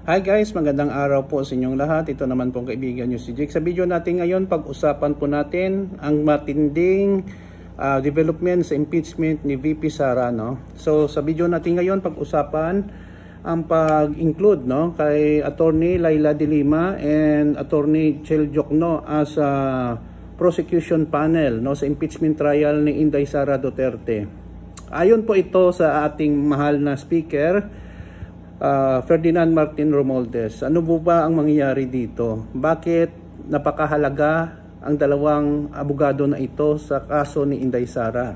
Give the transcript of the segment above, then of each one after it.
Hi guys, magandang araw po sa inyong lahat. Ito naman pong kaibigan nyo si Jake. Sa video natin ngayon, pag-usapan po natin ang matinding development sa impeachment ni VP Sara. So sa video natin ngayon, pag-usapan ang pag-include kay Attorney Laila De Lima and Attorney Chel Jokno as a prosecution panel sa impeachment trial ni Inday Sara Duterte. Ayon po ito sa ating mahal na speaker, Ferdinand Martin Romualdez. Ano po ba ang mangyayari dito? Bakit napakahalaga ang dalawang abogado na ito sa kaso ni Inday Sara?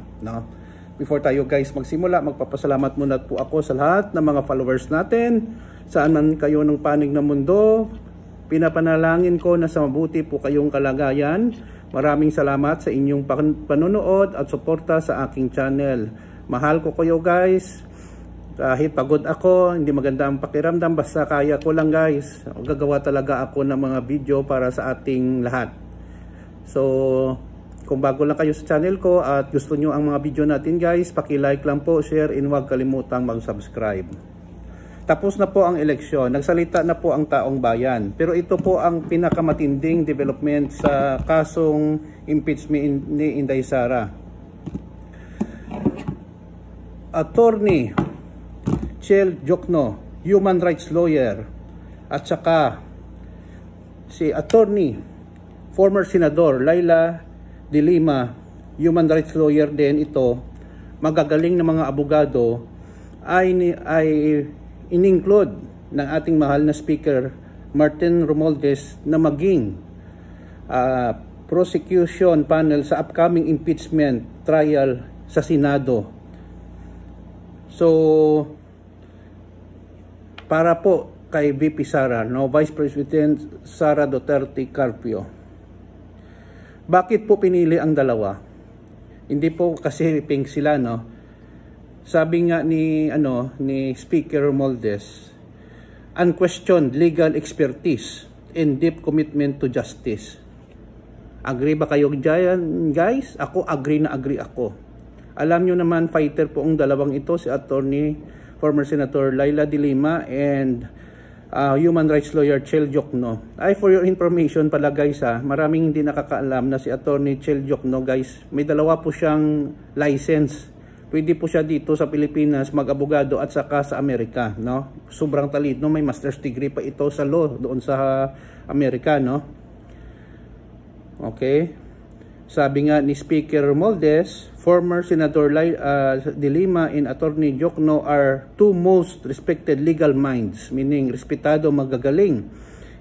Before tayo guys magsimula, magpapasalamat muna po ako sa lahat ng mga followers natin. Saan man kayo ng panig ng mundo, pinapanalangin ko na sa mabuti po kayong kalagayan. Maraming salamat sa inyong panonood at suporta sa aking channel. Mahal ko kayo guys. Kahit pagod ako, hindi maganda ang pakiramdam, basta kaya ko lang guys. Gagawa talaga ako ng mga video para sa ating lahat. So, kung bago lang kayo sa channel ko at gusto nyo ang mga video natin guys, paki-like lang po, share, and huwag kalimutang mag-subscribe. Tapos na po ang eleksyon, nagsalita na po ang taong bayan. Pero ito po ang pinakamatinding development sa kasong impeachment ni Inday Sara. Attorney Chel Jokno, human rights lawyer, at saka si Attorney former Senador Laila De Lima, human rights lawyer din ito, magagaling na mga abogado, ay in-include ng ating mahal na speaker Martin Romualdez na maging prosecution panel sa upcoming impeachment trial sa Senado. So para po kay VP Sara, Vice President Sara Duterte Carpio. Bakit po pinili ang dalawa? Hindi po kasi pink sila, Sabi nga ni Speaker Romualdez, unquestioned legal expertise and deep commitment to justice. Agree ba kayo dyan, guys? Ako agree na agree ako. Alam nyo naman, fighter po ang dalawang ito, si Attorney former Senator Laila De Lima and human rights lawyer Chel Jokno. For your information pala guys, maraming hindi nakakaalam na si Attorney Chel Jokno guys, may dalawa po siyang license. Pwede po siya dito sa Pilipinas mag-abogado at saka sa Amerika, Sobrang talino, may master's degree pa ito sa law doon sa Amerika, Okay. Sabi nga ni Speaker Romualdez, former Senator De Lima and Attorney Jokno are two most respected legal minds, meaning respetado, magagaling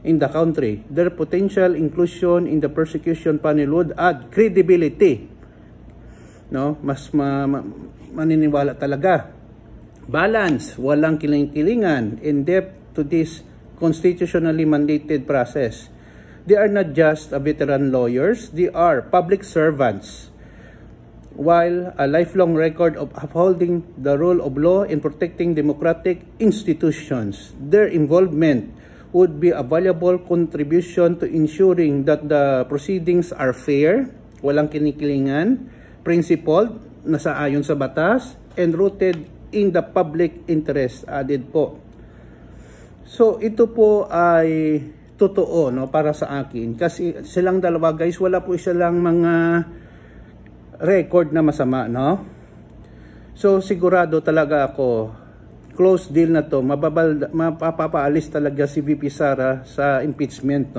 in the country. Their potential inclusion in the prosecution panel would add credibility. Mas maniniwala talaga. Balance, walang kiling-kilingan, in depth to this constitutionally mandated process. They are not just veteran lawyers, they are public servants. While a lifelong record of upholding the rule of law and protecting democratic institutions, their involvement would be a valuable contribution to ensuring that the proceedings are fair, walang kinikilingan, principled, nasaayon sa batas, and rooted in the public interest, added po. So ito po ay totoo para sa akin, kasi silang dalawa guys, wala po silang mga record na masama, So sigurado talaga ako, close deal na to, mapapaalis talaga si VP Sara sa impeachment,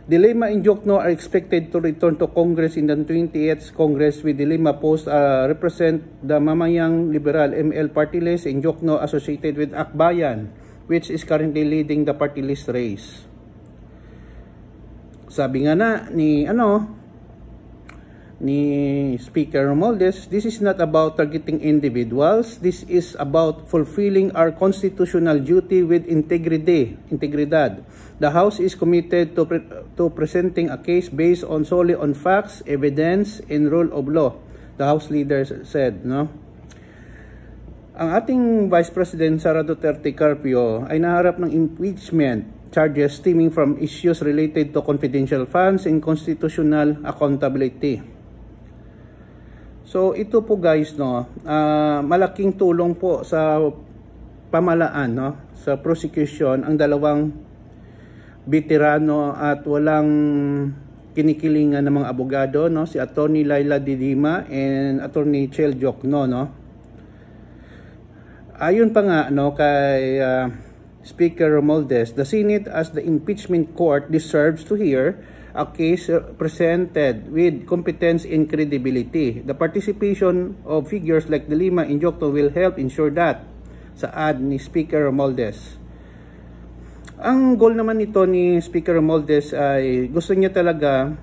De Lima and Jokno are expected to return to Congress in the 28th Congress, with De Lima post represent the Mamayang Liberal ML party list and Jokno associated with Akbayan, which is currently leading the party list race. Sabi nga ni Speaker Romualdez, this is not about targeting individuals. This is about fulfilling our constitutional duty with integridad. The House is committed to presenting a case based solely on facts, evidence, and rule of law, the House leader said, Ang ating Vice President Sara Duterte Carpio ay naharap ng impeachment charges stemming from issues related to confidential funds and constitutional accountability. So ito po guys, malaking tulong po sa pamalaan, no, sa prosecution ang dalawang veterano at walang kinikilingan ng mga abogado, no, si Attorney Laila de Lima and Attorney Chel Jokno, no. Ayon pa nga, no, kay Speaker Romualdez, the Senate as the impeachment court deserves to hear a case presented with competence and credibility. The participation of figures like de Lima and Jokno will help ensure that, sa ad ni Speaker Romualdez. Ang goal naman nito ni Speaker Romualdez ay gusto niya talaga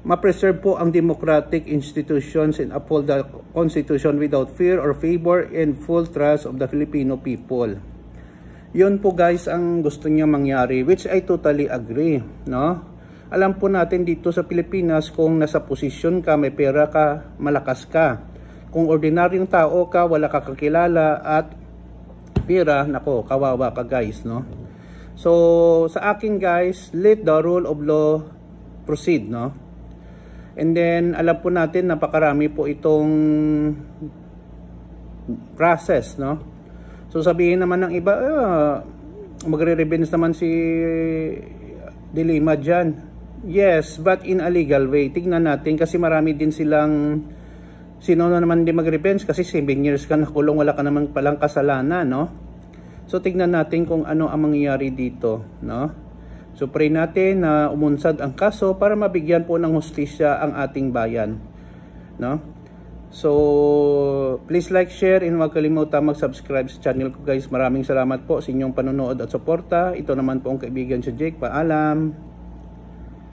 ma-preserve po ang democratic institutions and uphold the Constitution without fear or favor and full trust of the Filipino people. Yun po guys ang gusto niya mangyari, which I totally agree, no? Alam po natin dito sa Pilipinas, kung nasa posisyon ka, may pera ka, malakas ka. Kung ordinaryong tao ka, wala ka kakilala at pera, nako, kawawa ka guys, no? So, sa akin guys, let the rule of law proceed, no? And then, alam po natin, napakarami po itong process, no? So, sabihin naman ng iba, magre-revenge naman si de Lima dyan. Yes, but in a legal way. Tignan natin kasi marami din silang, sino na naman di mag-revenge kasi 7 years ka nakulong, wala ka naman palang kasalanan, no? So, tignan natin kung ano ang mangyayari dito, no? So pray natin na umunsad ang kaso para mabigyan po ng hustisya ang ating bayan, no? So please like, share, and huwag kalimutan mag-subscribe sa channel ko guys. Maraming salamat po sa inyong panonood at suporta. Ito naman po ang kaibigan si Jake. Paalam.